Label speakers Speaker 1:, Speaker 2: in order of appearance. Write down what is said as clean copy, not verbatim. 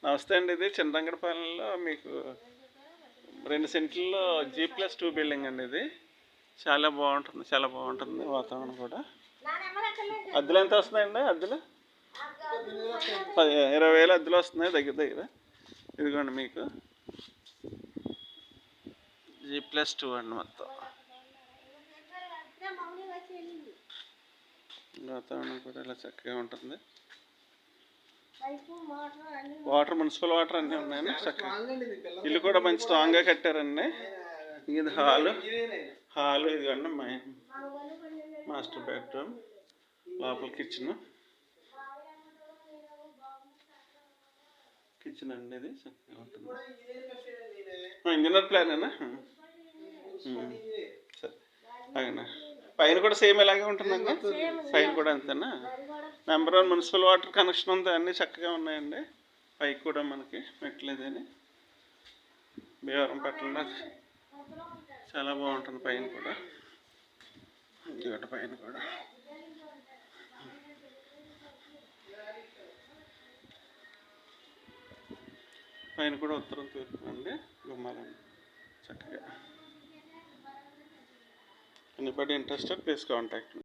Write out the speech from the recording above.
Speaker 1: నమస్తే అండి. ఇది చింతంగడపాలెంలో మీకు 2 సెంట్లలో G+2 బిల్డింగ్ అండి. ఇది చాలా బాగుంటుంది వాతావరణం కూడా. అద్దెలు ఎంత వస్తున్నాయండి? అద్దెలు 20,000 అద్దెలు వస్తున్నాయి దగ్గర. ఇదిగోండి మీకు G+2 అండి. మొత్తం వాతావరణం కూడా ఇలా చక్కగా ఉంటుంది. వాటర్, మున్సిపల్ వాటర్ అన్నీ ఉన్నాయండి. చక్కగా ఇల్లు కూడా మంచి స్ట్రాంగ్గా కట్టారండి. ఇది హాలు ఇదిగోండి మాస్టర్ బెడ్రూమ్, లోపల కిచెన్ అండి. ఇది చక్కగా ఉంటుంది. ఇంజనీర్ ప్లానేనా? సరే అవునా. పైన కూడా సేమ్ ఇలాగే ఉంటుందండి. పైన కూడా అంతేనా? నెంబర్ 1 మున్సిపల్ వాటర్ కనెక్షన్ ఉంది. అన్నీ చక్కగా ఉన్నాయండి. పైకి కూడా మనకి మెట్లేదని భీవరం పెట్టండి. చాలా బాగుంటుంది. పైన కూడా పైన కూడా ఉత్తరం తూర్పు అండి. గుమ్మాలండి చక్కగా. Anybody interested please contact me.